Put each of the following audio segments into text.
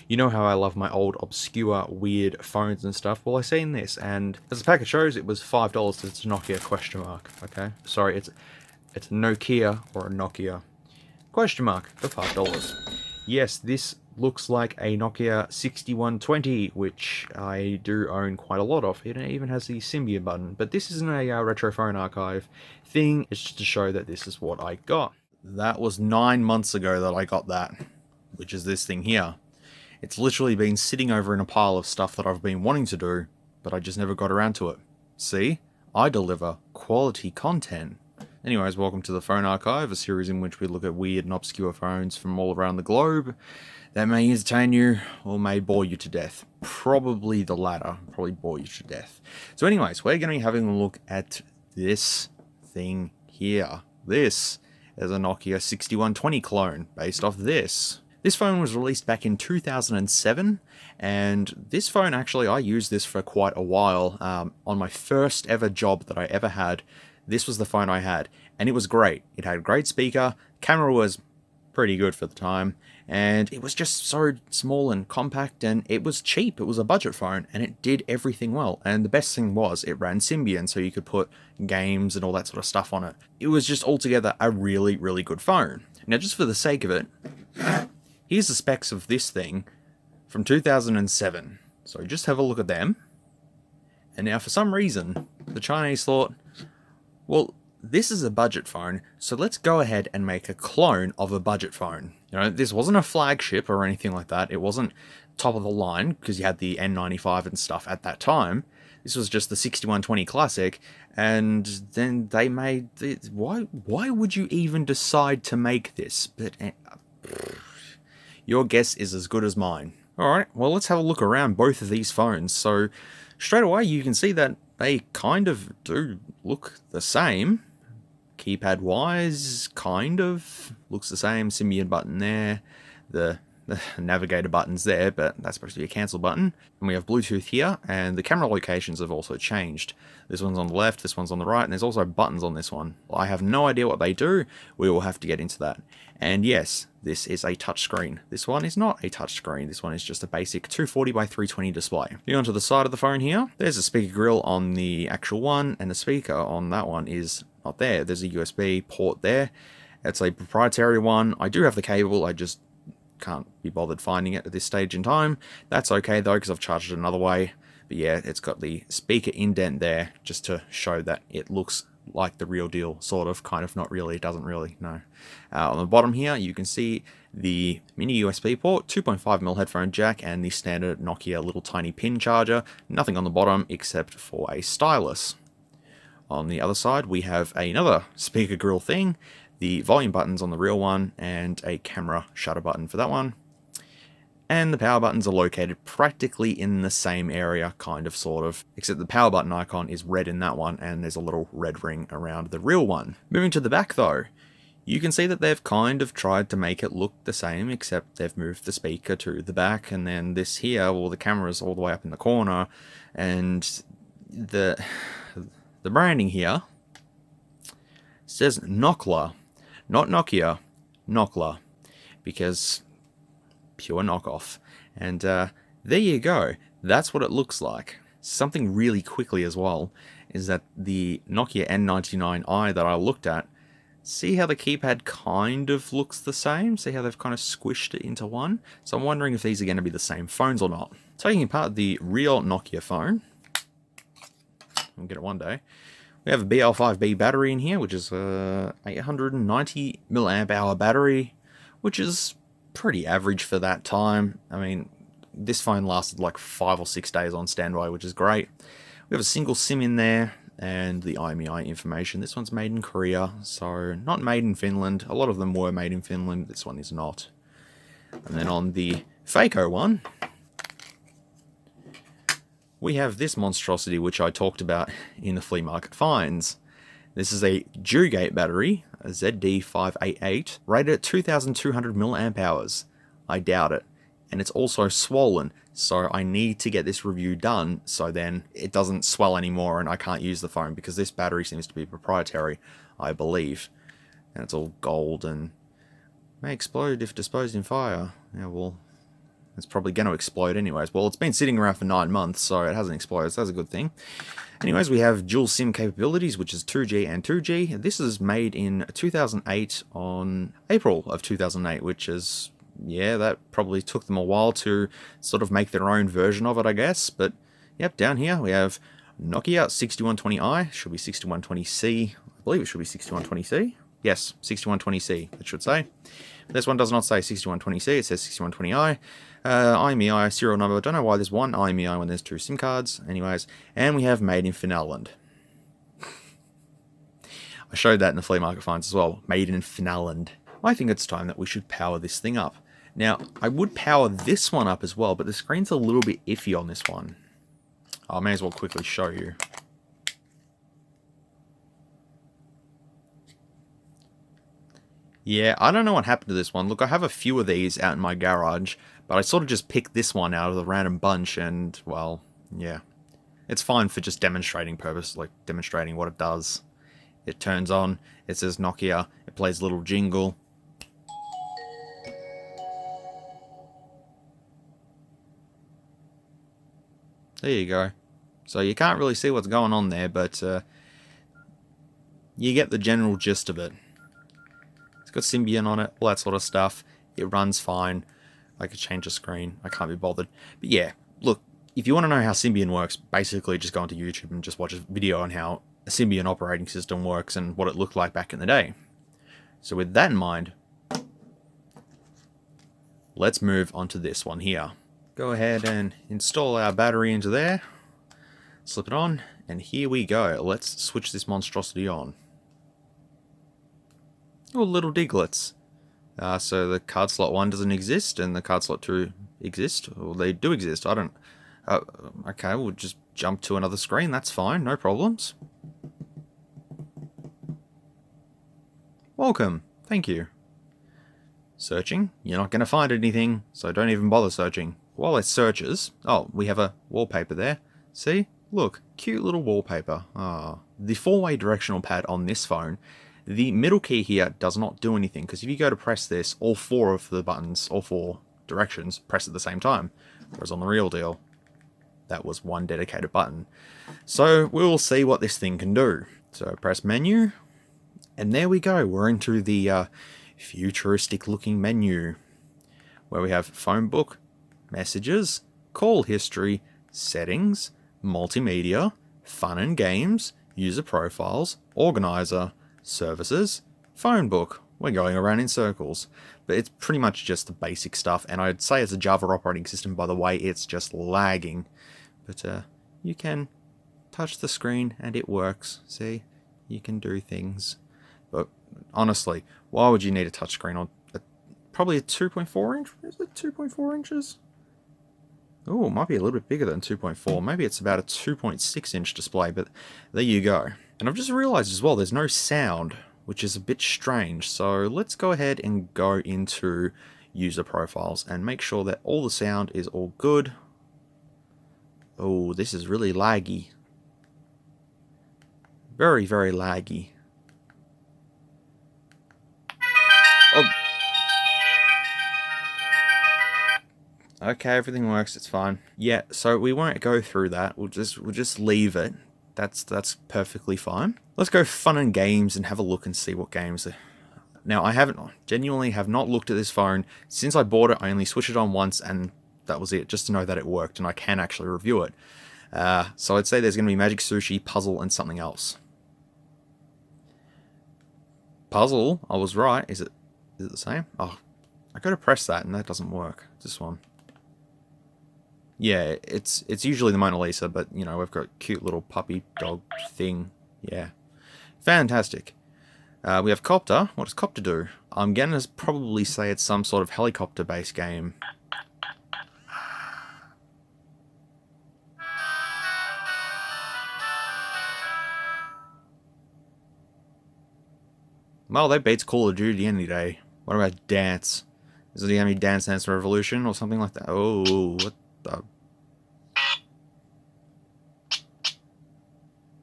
You know how I love my old, obscure, weird phones and stuff? Well, I seen this, and as the packet shows, it was $5. It's a Nokia question mark, okay? Sorry, it's a Nokia or a Nokia question mark for $5. Yes, this looks like a Nokia 6120, which I do own quite a lot of. It even has the Symbian button, but this isn't a retro phone archive thing. It's just to show that this is what I got. That was 9 months ago that I got that, which is this thing here. It's literally been sitting over in a pile of stuff that I've been wanting to do, but I just never got around to it. See? I deliver quality content. Anyways, welcome to the Phone Archive, a series in which we look at weird and obscure phones from all around the globe that may entertain you or may bore you to death. Probably the latter. Probably bore you to death. So anyways, we're going to be having a look at this thing here. This is a Nokia 6120 clone based off this. This phone was released back in 2007, and this phone actually, I used this for quite a while. On my first ever job that I ever had, this was the phone I had, and it was great. It had a great speaker, camera was pretty good for the time, and it was just so small and compact, and it was cheap. It was a budget phone, and it did everything well. And the best thing was, it ran Symbian, so you could put games and all that sort of stuff on it. It was just altogether a really, really good phone. Now, just for the sake of it, here's the specs of this thing from 2007. So just have a look at them. And now, for some reason, the Chinese thought, well, this is a budget phone, so let's go ahead and make a clone of a budget phone. You know, this wasn't a flagship or anything like that. It wasn't top of the line, because you had the N95 and stuff at that time. This was just the 6120 Classic, and then they made this. Why would you even decide to make this? But your guess is as good as mine. Alright, well, let's have a look around both of these phones. So, straight away, you can see that they kind of do look the same. Keypad-wise, kind of looks the same. Symbian button there. The navigator button's there, but that's supposed to be a cancel button. And we have Bluetooth here, and the camera locations have also changed. This one's on the left, this one's on the right, and there's also buttons on this one. I have no idea what they do. We will have to get into that. And yes, this is a touchscreen. This one is not a touchscreen. This one is just a basic 240 by 320 display. Going onto the side of the phone here, there's a speaker grill on the actual one, and the speaker on that one is not there. There's a USB port there. It's a proprietary one. I do have the cable, I just can't be bothered finding it at this stage in time. That's okay though, because I've charged it another way. But yeah, it's got the speaker indent there, just to show that it looks like the real deal, sort of, kind of, not really, it doesn't really, no. On the bottom here, you can see the mini USB port, 2.5mm headphone jack, and the standard Nokia little tiny pin charger. Nothing on the bottom except for a stylus. On the other side, we have another speaker grill thing, the volume buttons on the real one, and a camera shutter button for that one. And the power buttons are located practically in the same area, kind of, sort of, except the power button icon is red in that one, and there's a little red ring around the real one. Moving to the back though, you can see that they've kind of tried to make it look the same, except they've moved the speaker to the back, and then this here, well, the camera's all the way up in the corner, and the branding here says NOKLA, not Nokia, NOKLA, because pure knockoff. And there you go. That's what it looks like. Something really quickly as well is that the Nokia N99i that I looked at, see how the keypad kind of looks the same? See how they've kind of squished it into one? So I'm wondering if these are going to be the same phones or not. Taking apart the real Nokia phone, I'll get it one day. We have a BL5B battery in here, which is a 890 milliamp hour battery, which is pretty average for that time. I mean, this phone lasted like 5 or 6 days on standby, which is great. We have a single SIM in there, and the IMEI information. This one's made in Korea, so not made in Finland. A lot of them were made in Finland, this one is not. And then on the Faco one, we have this monstrosity, which I talked about in the flea market finds. This is a Dewgate battery, a ZD588, rated at 2200 milliamp hours. I doubt it. And it's also swollen, so I need to get this review done so then it doesn't swell anymore and I can't use the phone, because this battery seems to be proprietary, I believe. And it's all gold and may explode if disposed in fire. Yeah, well, It's probably going to explode anyways. Well, it's been sitting around for 9 months, so it hasn't exploded, so that's a good thing. Anyways, we have dual SIM capabilities, which is 2G and 2G. This is made in 2008, on April of 2008, which is, yeah, that probably took them a while to sort of make their own version of it, I guess. But, yep, down here we have Nokia 6120i, should be 6120C. I believe it should be 6120C. Yes, 6120C, it should say. This one does not say 6120C, it says 6120i. IMEI serial number, don't know why there's one IMEI when there's 2 SIM cards. Anyways, and we have Made in Finalnd. I showed that in the flea market finds as well. Made in Finalnd. I think it's time that we should power this thing up. Now, I would power this one up as well, but the screen's a little bit iffy on this one. I may as well quickly show you. Yeah, I don't know what happened to this one. Look, I have a few of these out in my garage, but I sort of just picked this one out of the random bunch, and, well, yeah. It's fine for just demonstrating purpose, like demonstrating what it does. It turns on, it says Nokia, it plays a little jingle. There you go. So you can't really see what's going on there, but you get the general gist of it. It's got Symbian on it, all that sort of stuff. It runs fine. I could change the screen. I can't be bothered. But yeah, look, if you want to know how Symbian works, basically just go onto YouTube and just watch a video on how a Symbian operating system works and what it looked like back in the day. So with that in mind, let's move on to this one here. Go ahead and install our battery into there. Slip it on, and here we go. Let's switch this monstrosity on. Oh, little diglets. So the card slot 1 doesn't exist, and the card slot 2 exist. Or they do exist, I don't... okay, we'll just jump to another screen, that's fine, no problems. Welcome, thank you. Searching, you're not going to find anything, so don't even bother searching. While it searches... Oh, we have a wallpaper there. See? Look, cute little wallpaper. Ah, the 4-way directional pad on this phone... The middle key here does not do anything, because if you go to press this, all 4 of the buttons, all 4 directions, press at the same time. Whereas on the real deal, that was one dedicated button. So we'll see what this thing can do. So press menu, and there we go. We're into the futuristic looking menu, where we have phone book, messages, call history, settings, multimedia, fun and games, user profiles, organizer, services, phone book. We're going around in circles, but it's pretty much just the basic stuff, and I'd say it's a Java operating system, by the way. It's just lagging, but you can touch the screen and it works. See, you can do things, but honestly, why would you need a touch screen on probably a 2.4 inch? Is it 2.4 inches? Oh, it might be a little bit bigger than 2.4. Maybe it's about a 2.6 inch display, but there you go. And I've just realized as well, there's no sound, which is a bit strange. So let's go ahead and go into user profiles and make sure that all the sound is all good. Oh, this is really laggy. Very, very laggy. Oh. Okay, everything works, it's fine. Yeah, so we won't go through that. We'll just leave it. That's perfectly fine. Let's go fun and games and have a look and see what games are. Now, I genuinely have not looked at this phone since I bought it. I only switched it on once, and that was it, just to know that it worked, and I can actually review it. So I'd say there's going to be Magic Sushi, Puzzle, and something else. Puzzle, I was right. Is it the same? Oh, I gotta press that, and that doesn't work. This one. Yeah, it's usually the Mona Lisa, but, you know, we've got a cute little puppy dog thing. Yeah. Fantastic. We have Copter. What does Copter do? I'm going to probably say it's some sort of helicopter-based game. Well, that beats Call of Duty any day. What about Dance? Is it going to be Dance Dance Revolution or something like that? Oh, what the...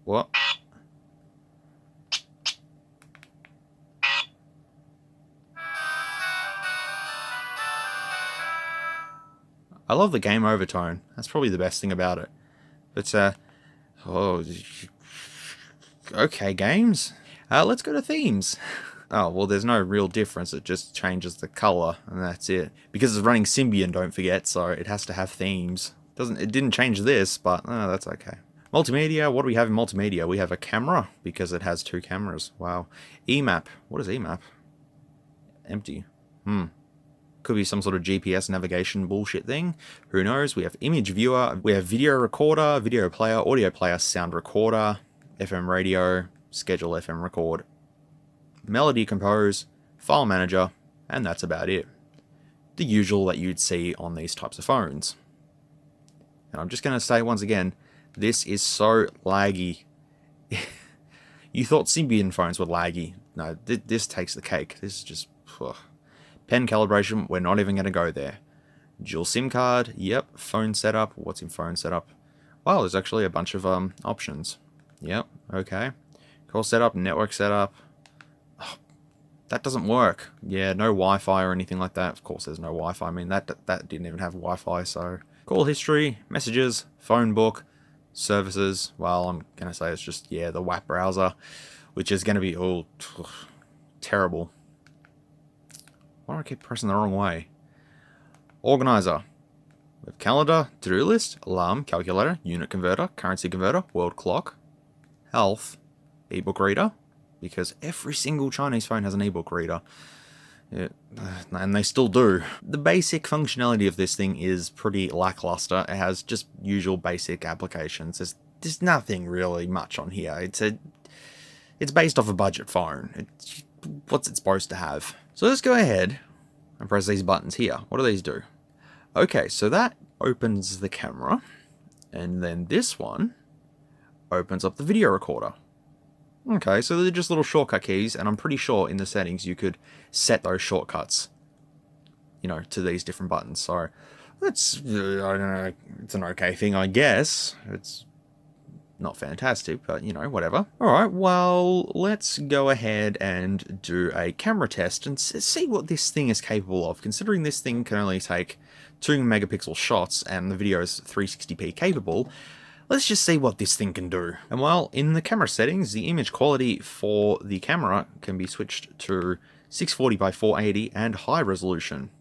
What? I love the game overtone. That's probably the best thing about it. But, oh, okay, games. Let's go to themes. Oh, well, there's no real difference. It just changes the color, and that's it. Because it's running Symbian, don't forget, so it has to have themes. It didn't change this, but that's okay. Multimedia, what do we have in multimedia? We have a camera, because it has 2 cameras. Wow. EMAP. What is EMAP? Empty. Could be some sort of GPS navigation bullshit thing. Who knows? We have image viewer. We have video recorder, video player, audio player, sound recorder, FM radio, schedule FM record, melody compose, file manager, and that's about it. The usual that you'd see on these types of phones. And I'm just going to say once again, this is so laggy. You thought Symbian phones were laggy. No, this takes the cake. This is just... Ugh. Pen calibration, we're not even going to go there. Dual SIM card, yep. Phone setup, what's in phone setup? Well, there's actually a bunch of options. Yep, okay. Call setup, network setup. Oh, that doesn't work. Yeah, no Wi-Fi or anything like that. Of course there's no Wi-Fi. I mean, that didn't even have Wi-Fi, so... Call history, messages, phone book, services. Well, I'm going to say it's just, yeah, the WAP browser, which is going to be, terrible. Why do I keep pressing the wrong way? Organizer. We have calendar, to-do list, alarm, calculator, unit converter, currency converter, world clock, health, ebook reader, because every single Chinese phone has an ebook reader. And they still do. The basic functionality of this thing is pretty lackluster. It has just usual basic applications. There's nothing really much on here. It's based off a budget phone. What's it supposed to have? So let's go ahead and press these buttons here. What do these do? Okay, so that opens the camera, and then this one opens up the video recorder. Okay, so they're just little shortcut keys, and I'm pretty sure in the settings you could set those shortcuts, to these different buttons. So that's, I don't know, it's an okay thing, I guess. It's not fantastic, but, whatever. Alright, well, let's go ahead and do a camera test and see what this thing is capable of, considering this thing can only take 2 megapixel shots and the video is 360p capable. Let's just see what this thing can do. And well, in the camera settings, the image quality for the camera can be switched to 640 by 480 and high resolution.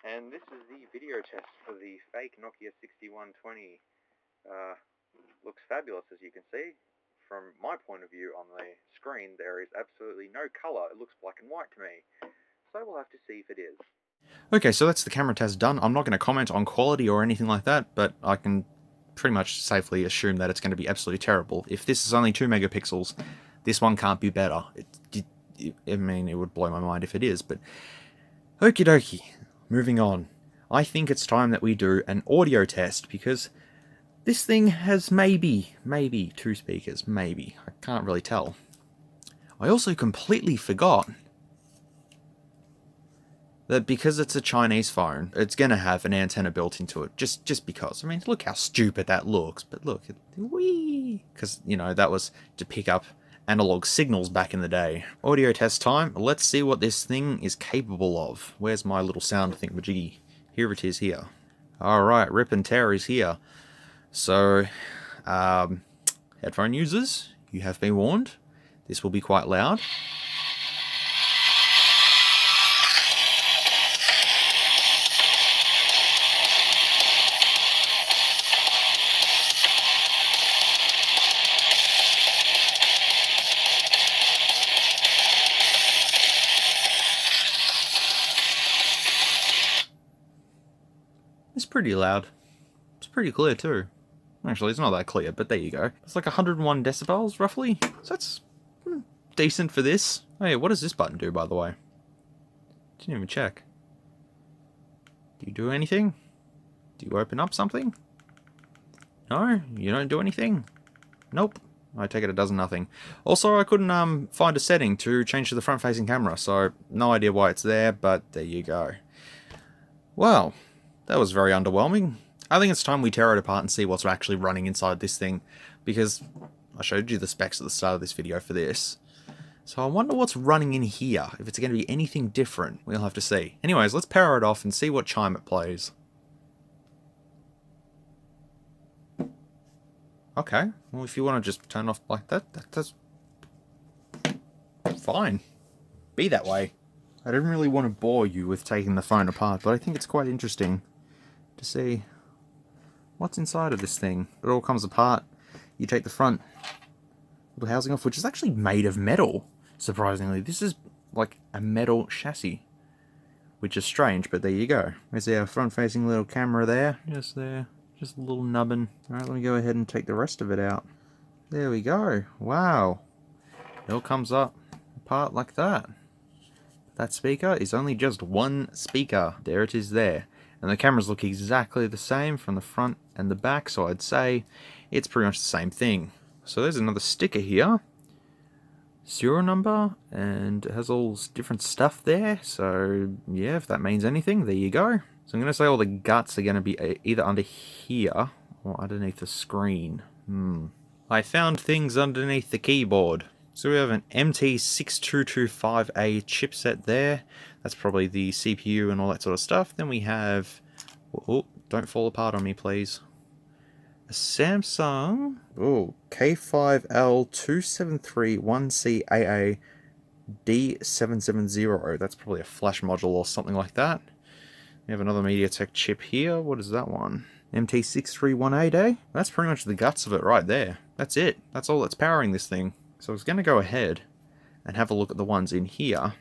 And this is the video test for the fake Nokia 6120. Looks fabulous, as you can see. From my point of view on the screen, there is absolutely no colour. It looks black and white to me. So we'll have to see if it is. Okay, so that's the camera test done. I'm not going to comment on quality or anything like that, but I can pretty much safely assume that it's going to be absolutely terrible. If this is only 2 megapixels, this one can't be better. I mean, it would blow my mind if it is, but... Okie dokie. Moving on. I think it's time that we do an audio test, because this thing has maybe 2 speakers, maybe. I can't really tell. I also completely forgot that because it's a Chinese phone, it's going to have an antenna built into it, just because. I mean, look how stupid that looks, but look, whee! Because, that was to pick up analog signals back in the day. Audio test time. Let's see what this thing is capable of. Where's my little sound thingamajiggy? Here it is here. Alright, Rip and Tear is here. So, headphone users, you have been warned. This will be quite loud. It's pretty loud. It's pretty clear too. Actually, it's not that clear, but there you go. It's like 101 decibels, roughly. So that's decent for this. Oh yeah, what does this button do, by the way? Didn't even check. Do you do anything? Do you open up something? No? You don't do anything? Nope. I take it does nothing. Also, I couldn't find a setting to change to the front-facing camera, so no idea why it's there, but there you go. Well, that was very underwhelming. I think it's time we tear it apart and see what's actually running inside this thing. because I showed you the specs at the start of this video for this. So I wonder what's running in here, if it's going to be anything different. We'll have to see. Anyways, let's power it off and see what chime it plays. Okay, well if you want to just turn off like that, that's fine. Be that way. I don't really want to bore you with taking the phone apart, but I think it's quite interesting to see what's inside of this thing. It all comes apart. You take the front little housing off, which is actually made of metal, surprisingly. This is like a metal chassis, which is strange, but there you go. There's our front-facing little camera there. Just there. Just a little nubbin. Alright, let me go ahead and take the rest of it out. There we go. Wow. It all comes up apart like that. That speaker is only just one speaker. There it is there. And the cameras look exactly the same from the front and the back, so I'd say it's pretty much the same thing. So there's another sticker here. Serial number, and it has all different stuff there. So yeah, if that means anything, there you go. So I'm going to say all the guts are going to be either under here or underneath the screen. I found things underneath the keyboard. So we have an MT6225A chipset there. That's probably the CPU and all that sort of stuff. Then we have... Oh, don't fall apart on me, please. A Samsung K5L2731CAA D770. That's probably a flash module or something like that. We have another MediaTek chip here. What is that one? MT631A. That's pretty much the guts of it right there. That's it. That's all that's powering this thing. So I was going to go ahead and have a look at the ones in here.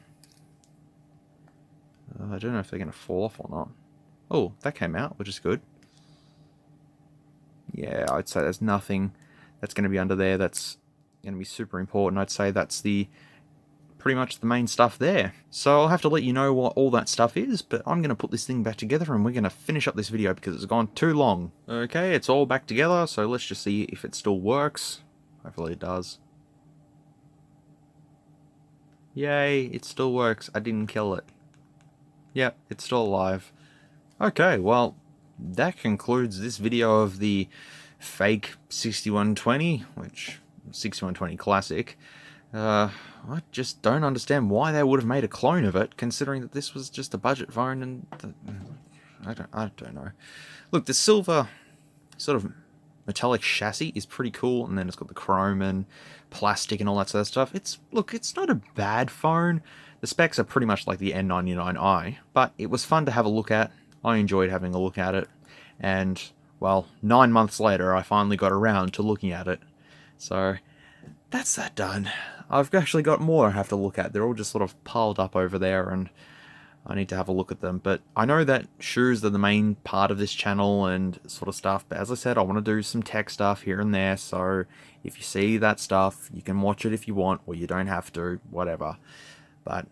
I don't know if they're going to fall off or not. Oh, that came out, which is good. Yeah, I'd say there's nothing that's going to be under there that's going to be super important. I'd say that's pretty much the main stuff there. So I'll have to let you know what all that stuff is, but I'm going to put this thing back together and we're going to finish up this video because it's gone too long. Okay, it's all back together, so let's just see if it still works. Hopefully it does. Yay, it still works. I didn't kill it. Yep, it's still alive. Okay, well, that concludes this video of the fake 6120, which 6120 Classic. I just don't understand why they would have made a clone of it, considering that this was just a budget phone, and I don't know. Look, the silver sort of metallic chassis is pretty cool, and then it's got the chrome and plastic and all that sort of stuff. It's not a bad phone. The specs are pretty much like the N99i, but it was fun to have a look at. I enjoyed having a look at it, and well, 9 months later I finally got around to looking at it. So that's that done. I've actually got more I have to look at. They're all just sort of piled up over there, and I need to have a look at them. But I know that shoes are the main part of this channel and sort of stuff, but as I said, I want to do some tech stuff here and there, so if you see that stuff, you can watch it if you want, or you don't have to, whatever. But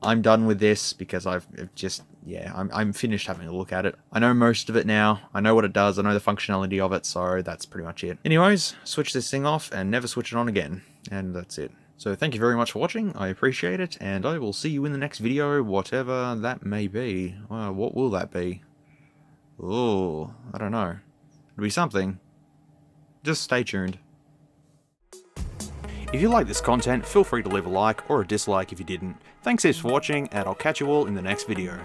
I'm done with this because I've just, yeah, I'm finished having a look at it. I know most of it now. I know what it does. I know the functionality of it, so that's pretty much it. Anyways, switch this thing off and never switch it on again. And that's it. So thank you very much for watching. I appreciate it, and I will see you in the next video, whatever that may be. What will that be? Oh, I don't know. It'll be something. Just stay tuned. If you like this content, feel free to leave a like or a dislike if you didn't. Thanks heaps for watching, and I'll catch you all in the next video.